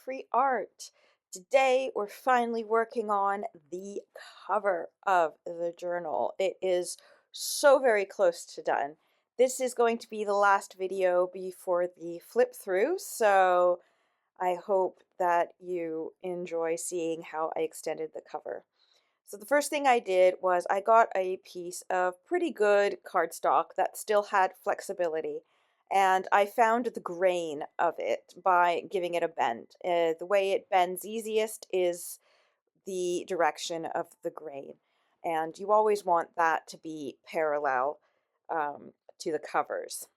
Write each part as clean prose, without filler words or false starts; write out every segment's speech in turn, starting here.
Free Art. Today we're finally working on the cover of the journal. It is so very close to done. This is going to be the last video before the flip through, so I hope that you enjoy seeing how I extended the cover. So the first thing I did was I got a piece of pretty good cardstock that still had flexibility, and I found the grain of it by giving it a bend. The way it bends easiest is the direction of the grain, and you always want that to be parallel to the covers.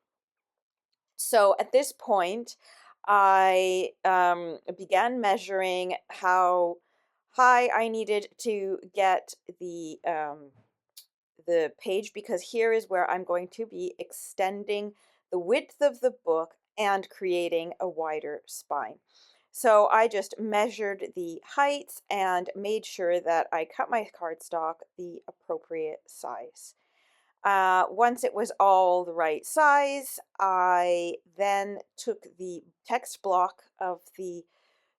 So at this point, I began measuring how high I needed to get the page, because here is where I'm going to be extending the width of the book and creating a wider spine. So I just measured the heights and made sure that I cut my cardstock the appropriate size. Once it was all the right size, I then took the text block of the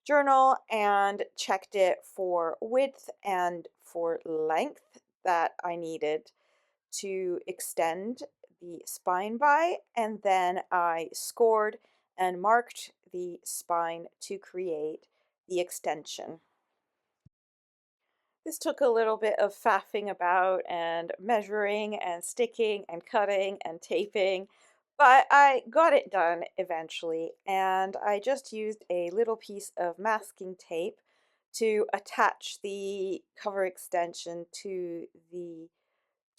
journal and checked it for width and for length that I needed to extend the spine by, and then I scored and marked the spine to create the extension. This took a little bit of faffing about and measuring and sticking and cutting and taping, but I got it done eventually, and I just used a little piece of masking tape to attach the cover extension to the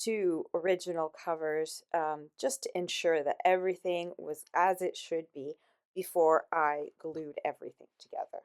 two original covers, just to ensure that everything was as it should be before I glued everything together.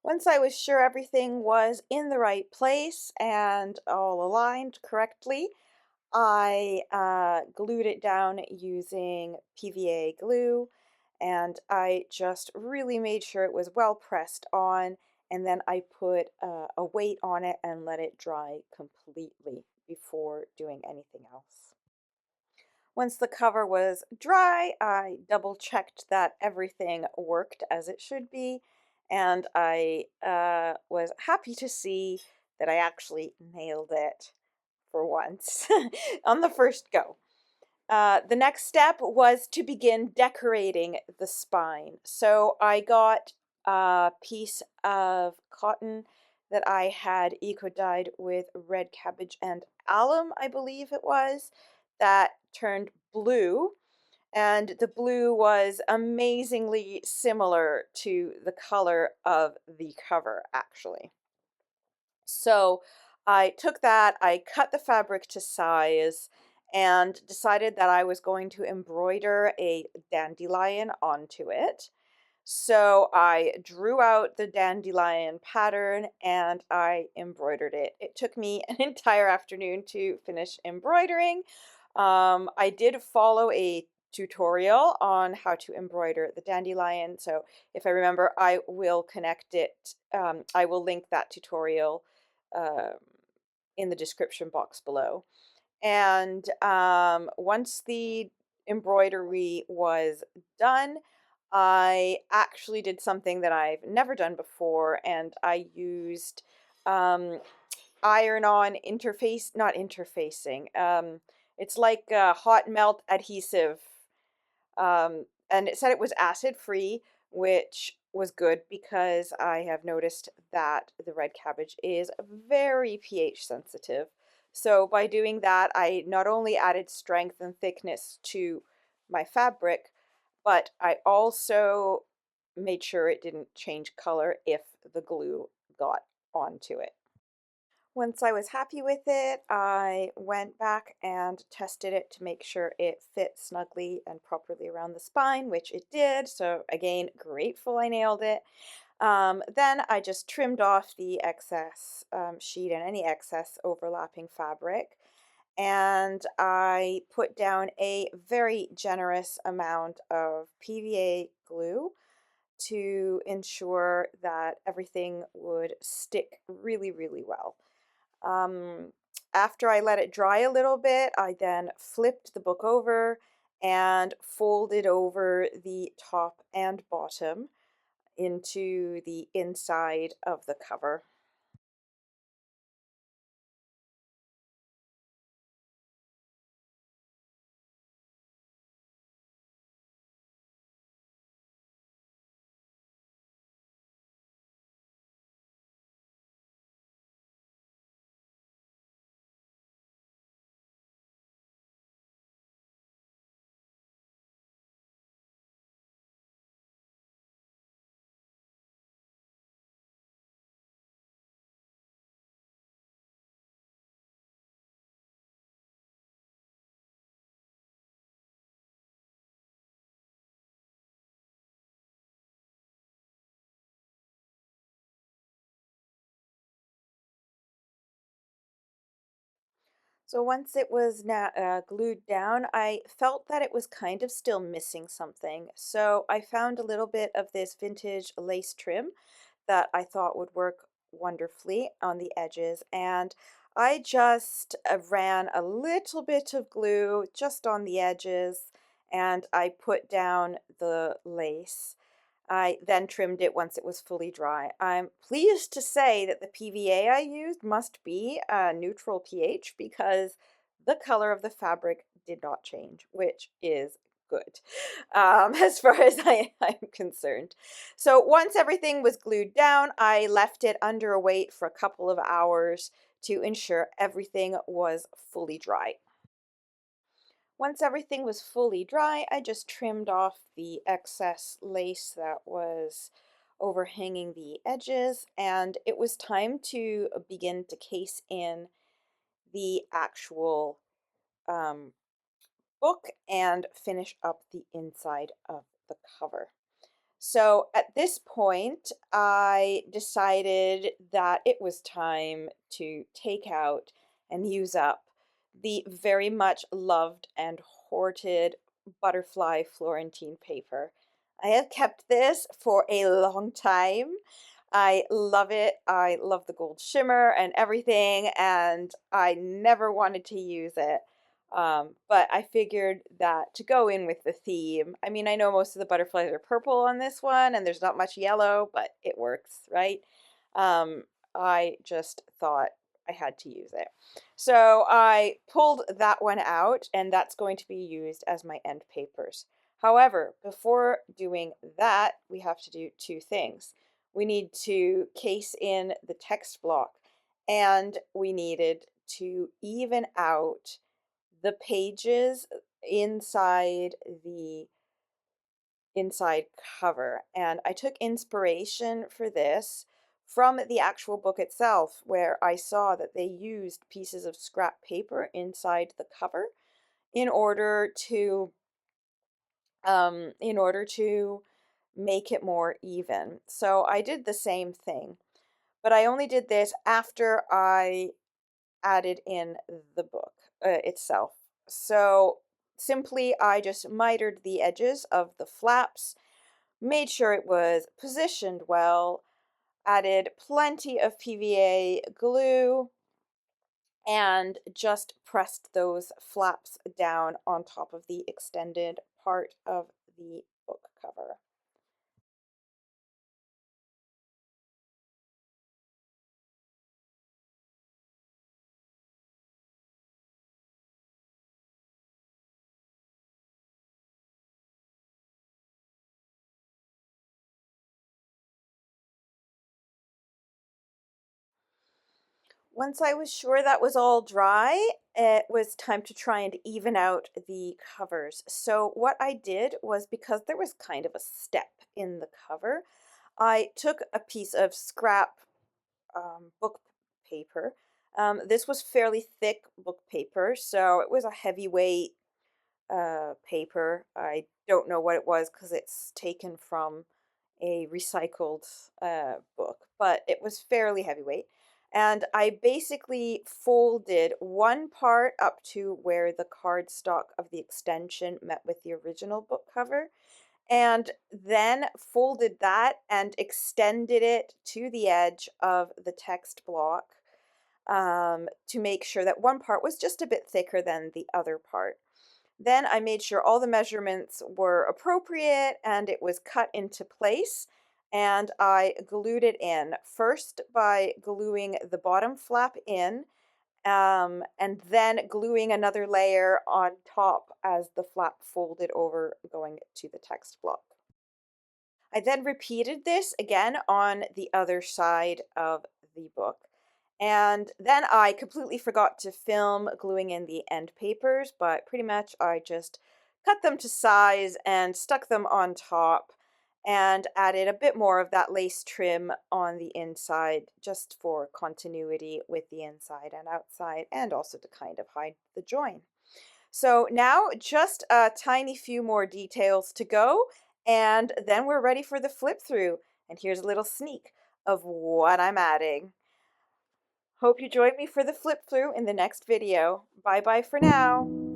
Once I was sure everything was in the right place and all aligned correctly, I glued it down using PVA glue, and I just really made sure it was well pressed on, and then I put a weight on it and let it dry completely before doing anything else. Once the cover was dry, I double checked that everything worked as it should be, and I was happy to see that I actually nailed it for once on the first go. The next step was to begin decorating the spine. So I got a piece of cotton that I had eco-dyed with red cabbage and alum, I believe it was, that turned blue. And the blue was amazingly similar to the color of the cover, actually. So I took that, I cut the fabric to size, and decided that I was going to embroider a dandelion onto it. So I drew out the dandelion pattern and I embroidered it. It took me an entire afternoon to finish embroidering. I did follow a tutorial on how to embroider the dandelion. So if I remember, I will connect it. I will link that tutorial um, in the description box below. And once the embroidery was done, I actually did something that I've never done before, and I used iron-on interface, not interfacing. It's like a hot melt adhesive, and it said it was acid-free, which was good because I have noticed that the red cabbage is very pH sensitive. So by doing that, I not only added strength and thickness to my fabric, but I also made sure it didn't change color if the glue got onto it. Once I was happy with it, I went back and tested it to make sure it fit snugly and properly around the spine, which it did. So again, grateful I nailed it. Then I just trimmed off the excess sheet and any excess overlapping fabric. and I put down a very generous amount of PVA glue to ensure that everything would stick really, really well. Um, After I let it dry a little bit, I then flipped the book over and folded over the top and bottom into the inside of the cover. So once it was glued down, I felt that it was kind of still missing something. So I found a little bit of this vintage lace trim that I thought would work wonderfully on the edges. And I just ran a little bit of glue just on the edges and I put down the lace. I then trimmed it once it was fully dry. I'm pleased to say that the PVA I used must be a neutral pH because the color of the fabric did not change, which is good as far as I'm concerned. So once everything was glued down, I left it under a weight for a couple of hours to ensure everything was fully dry. Once everything was fully dry, I just trimmed off the excess lace that was overhanging the edges, and it was time to begin to case in the actual um, book and finish up the inside of the cover. So at this point, I decided that it was time to take out and use up the very much loved and hoarded butterfly Florentine paper. I have kept this for a long time. I love it. I love the gold shimmer and everything, and I never wanted to use it. But I figured that to go in with the theme, I mean, I know most of the butterflies are purple on this one, and there's not much yellow, but it works, right? Um, I just thought I had to use it. So I pulled that one out, and that's going to be used as my end papers. However, before doing that, we have to do two things. We need to case in the text block, and we needed to even out the pages inside the inside cover. And I took inspiration for this from the actual book itself, where I saw that they used pieces of scrap paper inside the cover in order to make it more even. So I did the same thing, but I only did this after I added in the book itself. So simply, I just mitered the edges of the flaps, made sure it was positioned well, added plenty of PVA glue, and just pressed those flaps down on top of the extended part of the book cover. Once I was sure that was all dry, it was time to try and even out the covers. So what I did was, because there was kind of a step in the cover, I took a piece of scrap book paper. This was fairly thick book paper, so it was a heavyweight paper. I don't know what it was because it's taken from a recycled book, but it was fairly heavyweight. And I basically folded one part up to where the cardstock of the extension met with the original book cover, and then folded that and extended it to the edge of the text block, to make sure that one part was just a bit thicker than the other part. Then I made sure all the measurements were appropriate and it was cut into place, and I glued it in, first by gluing the bottom flap in, and then gluing another layer on top as the flap folded over going to the text block. I then repeated this again on the other side of the book. And then I completely forgot to film gluing in the end papers, but pretty much I just cut them to size and stuck them on top and added a bit more of that lace trim on the inside just for continuity with the inside and outside, and also to kind of hide the join. So now just a tiny few more details to go, and then we're ready for the flip through. And here's a little sneak of what I'm adding. Hope you join me for the flip through in the next video. Bye bye for now.